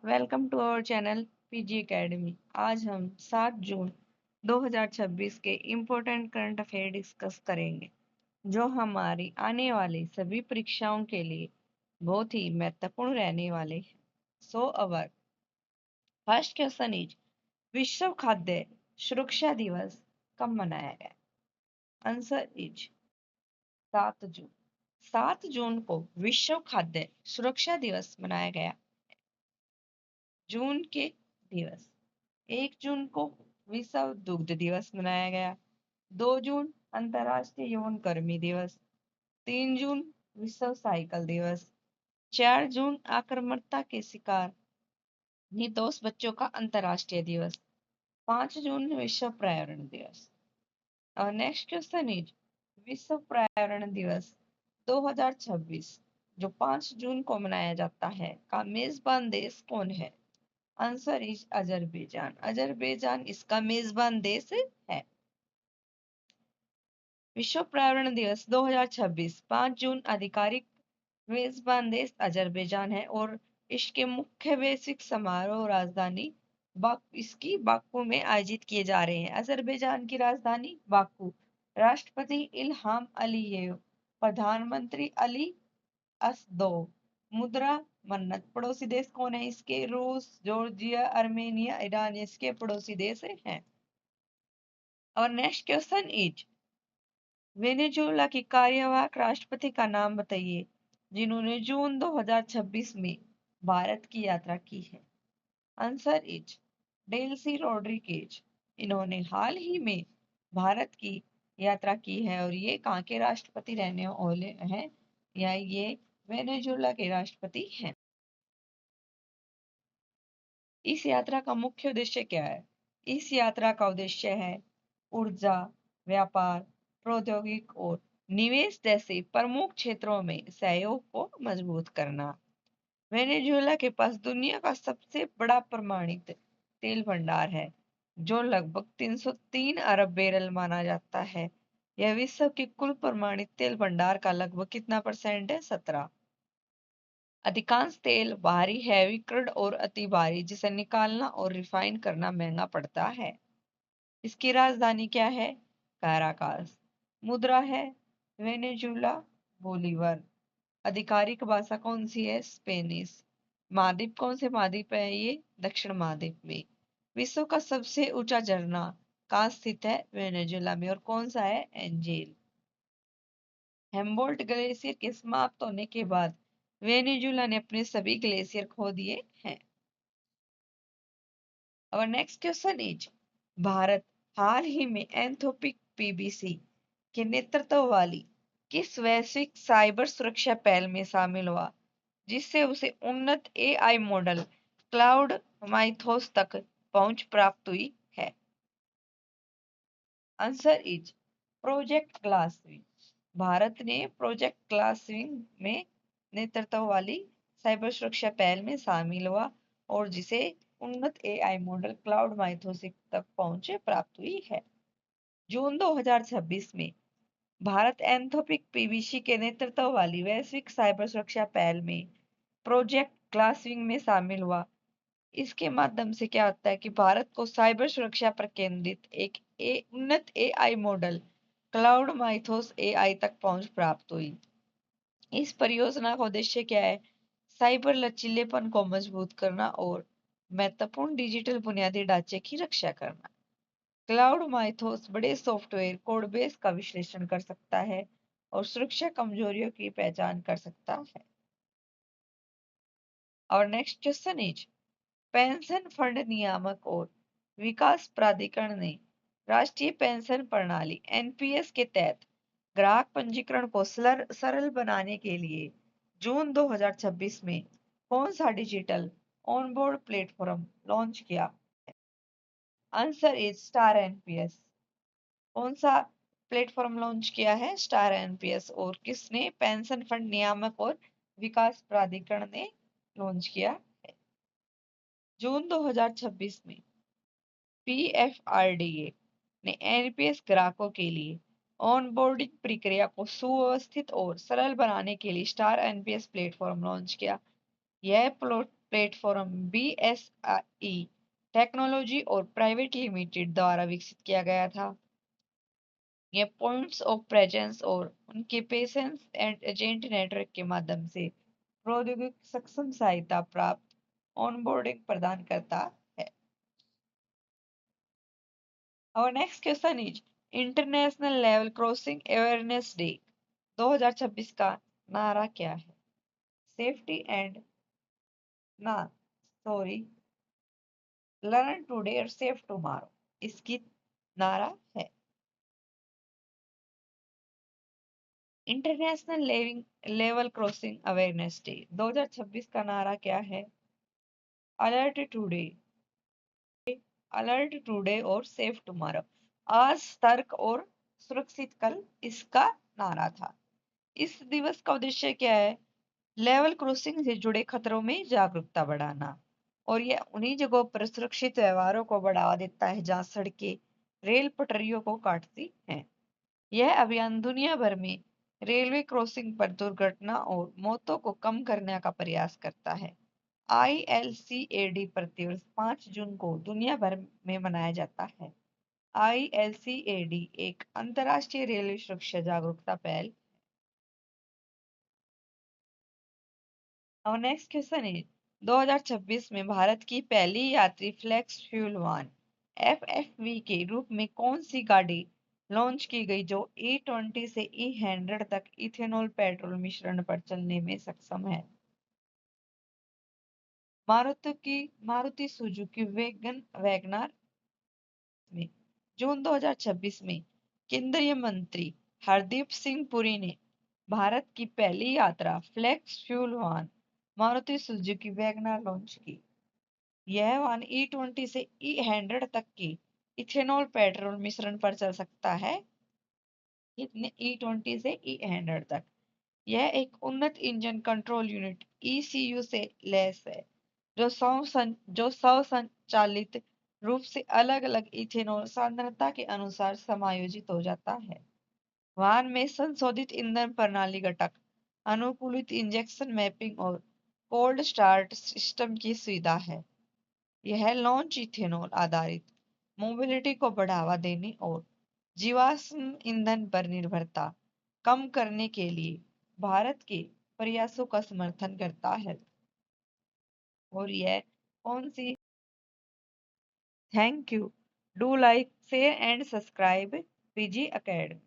Welcome to our channel PG academy. आज हम 7 जून 2026 के इम्पोर्टेंट करंट अफेयर डिस्कस करेंगे जो हमारी आने वाली सभी परीक्षाओं के लिए बहुत ही महत्वपूर्ण रहने वाले हैं। सो अवर फर्स्ट क्वेश्चन इज विश्व खाद्य सुरक्षा दिवस कब मनाया गया? आंसर इज 7 जून। 7 जून को विश्व खाद्य सुरक्षा दिवस मनाया गया। जून के दिवस 1 जून को विश्व दुग्ध दिवस मनाया गया। 2 जून अंतर्राष्ट्रीय यौन कर्मी दिवस। 3 जून विश्व साइकिल दिवस। 4 जून आक्रामकता के शिकार निर्दोष बच्चों का अंतर्राष्ट्रीय दिवस। 5 जून विश्व पर्यावरण दिवस। और नेक्स्ट क्वेश्चन इज विश्व पर्यावरण दिवस 2026 जो 5 जून को मनाया जाता है का मेजबान देश कौन है? Answer is Azerbaijan. अजरबैजान इसका मेजबान देश है। विश्व पर्यावरण दिवस 2026 5 जून आधिकारिक मेजबान देश अजरबैजान है और इसके मुख्य वैश्विक समारोह राजधानी इसकी बाकू में आयोजित किए जा रहे हैं। अजरबैजान की राजधानी बाकू। राष्ट्रपति इल्हाम अलीयेव। प्रधानमंत्री अली असदो। मुद्रा मन्नत। पड़ोसी देश कौन है इसके? रूस, जॉर्जिया, आर्मेनिया, ईरान इसके पड़ोसी देश हैं। और नेक्स्ट क्वेश्चन इज वेनेजुएला की कार्यवाहक राष्ट्रपति का नाम बताइए जिन्होंने जून 2026 में भारत की यात्रा की है। Answer is Delsey Rodriguez. इन्होंने हाल ही में भारत की यात्रा की है और ये कहाँ के राष्ट्रपति रहने वाले हैं या ये वेनेजुएला के राष्ट्रपति हैं। इस यात्रा का मुख्य उद्देश्य क्या है? इस यात्रा का उद्देश्य है ऊर्जा, व्यापार, प्रौद्योगिक और निवेश जैसे प्रमुख क्षेत्रों में सहयोग को मजबूत करना। वेनेजुएला के पास दुनिया का सबसे बड़ा प्रमाणित तेल भंडार है जो लगभग 303 अरब बैरल माना जाता है। यह विश्व के कुल प्रमाणित तेल भंडार का लगभग कितना परसेंट है? 17। अधिकांश तेल भारी हैवी क्रूड और अति भारी जिसे निकालना और रिफाइन करना महंगा पड़ता है। इसकी राजधानी क्या है? काराकास। मुद्रा है वेनेजुएला बोलीवर। आधिकारिक भाषा कौन सी है? स्पेनिश। महाद्वीप कौन से महाद्वीप है ये? दक्षिण महाद्वीप में। विश्व का सबसे ऊंचा झरना कहाँ स्थित है? वेनेजुएला में। और कौन सा है? एंजेल। हेम्बोल्ट ग्लेशियर के समाप्त होने के बाद वेनेजुएला ने अपने सभी ग्लेशियर खो दिए हैं। और नेक्स्ट क्वेश्चन इज भारत हाल ही में एंथोपिक पीबीसी के नेतृत्व वाली किस वैश्विक साइबर सुरक्षा पहल में शामिल हुआ जिससे उसे उन्नत एआई मॉडल क्लाउड माइथोस तक पहुंच प्राप्त हुई है? Answer is project Glasswing. Bharat ने प्रोजेक्ट ग्लासविंग में नेतृत्व वाली साइबर सुरक्षा पहल में शामिल हुआ और जिसे उन्नत एआई मॉडल क्लाउड माइथोसिस तक पहुंच प्राप्त हुई है। जून 2026 में भारत एंथोपिक पीबीसी के नेतृत्व वाली वैश्विक साइबर सुरक्षा पहल में प्रोजेक्ट ग्लासविंग में शामिल हुआ। इसके माध्यम से क्या होता है कि भारत को साइबर सुरक्षा पर केंद्रित एक उन्नत AI model cloud Mythos AI तक पहुंच प्राप्त हुई। इस परियोजना का उद्देश्य क्या है? साइबर लचीलेपन को मजबूत करना और महत्वपूर्ण डिजिटल बुनियादी ढांचे की रक्षा करना। क्लाउड माइथोस बड़े सॉफ्टवेयर कोड बेस का विश्लेषण कर सकता है और सुरक्षा कमजोरियों की पहचान कर सकता है। और next question is pension fund नियामक और विकास प्राधिकरण ने राष्ट्रीय पेंशन प्रणाली एनपीएस के तहत ग्राहक पंजीकरण को सरल बनाने के लिए जून 2026 में कौन सा डिजिटल ऑनबोर्ड प्लेटफॉर्म लॉन्च किया? Answer is star NPS. कौन सा प्लेटफॉर्म लॉन्च किया है? Star NPS. और किसने? पेंशन फंड नियामक और विकास प्राधिकरण ने लॉन्च किया। जून 2026 में पीएफआरडीए ने एनपीएस ग्राहकों के लिए ऑनबोर्डिंग प्रक्रिया को सुव्यवस्थित और सरल बनाने के लिए स्टार एनपीएस प्लेटफॉर्म लॉन्च किया। यह प्लेटफॉर्म BSI टेक्नोलॉजी और प्राइवेट लिमिटेड द्वारा विकसित किया गया था। ये पॉइंट्स ऑफ प्रेजेंस और उनके पेशेंस एंड एजेंट नेटवर्क के माध्यम से प्रौद्योगिक सक्षम सहायता प्राप्त ऑनबोर्डिंग प्रदान करता है। Our next question is international level crossing awareness day 2026 का नारा क्या है? सेफ्टी एंड ना सॉरी लर्न टुडे और सेव टुमारो इसकी नारा है। International level crossing awareness day 2026 का नारा क्या है? अलर्ट टुडे, अलर्ट टुडे और सेव टुमारो, आज सतर्क और सुरक्षित कल इसका नारा था। इस दिवस का उद्देश्य क्या है? लेवल क्रॉसिंग से जुड़े खतरों में जागरूकता बढ़ाना और यह उन्हीं जगहों पर सुरक्षित व्यवहारों को बढ़ावा देता है जहां सड़कें रेल पटरियों को काटती हैं। यह अभियान दुनिया भर में रेलवे क्रॉसिंग पर दुर्घटना और मौतों को कम करने का प्रयास करता है। ILCAD प्रतिवर्ष 5 जून को दुनिया भर में मनाया जाता है। ILCAD एक अंतर्राष्ट्रीय रेलवे सुरक्षा जागरूकता पहल। और नेक्स्ट क्वेश्चन है 2026 में भारत की पहली यात्री फ्लेक्स फ्यूल वाहन FFV के रूप में कौन सी गाड़ी लॉन्च की गई जो E20 से E100 तक इथेनॉल पेट्रोल मिश्रण पर चलने में सक्षम है? मारुति सुजुकी वैगनर में जून 2026 में केंद्रीय मंत्री हरदीप सिंह पुरी ने भारत की पहली यात्रा फ्लेक्स फ्यूल वाहन मारुति सुजुकी वैगनर लॉन्च की। यह वाहन E20 से E100 तक की इथेनॉल पेट्रोल मिश्रण पर चल सकता है। कितने E20 से E100 तक। यह एक उन्नत इंजन कंट्रोल यूनिट ECU से लैस है जो स्वचालित रूप से अलग अलग इथेनॉल सांद्रता के अनुसार समायोजित हो जाता है। वाहन में संशोधित ईंधन प्रणाली घटक, अनुकूलित इंजेक्शन मैपिंग और कोल्ड स्टार्ट सिस्टम की सुविधा है। यह लॉन्च इथेनॉल आधारित मोबिलिटी को बढ़ावा देने और जीवाश्म ईंधन पर निर्भरता कम करने के लिए भारत के प्रयासों का समर्थन करता है। और यह कौन सी? Thank you. Do like share and subscribe PG Academy।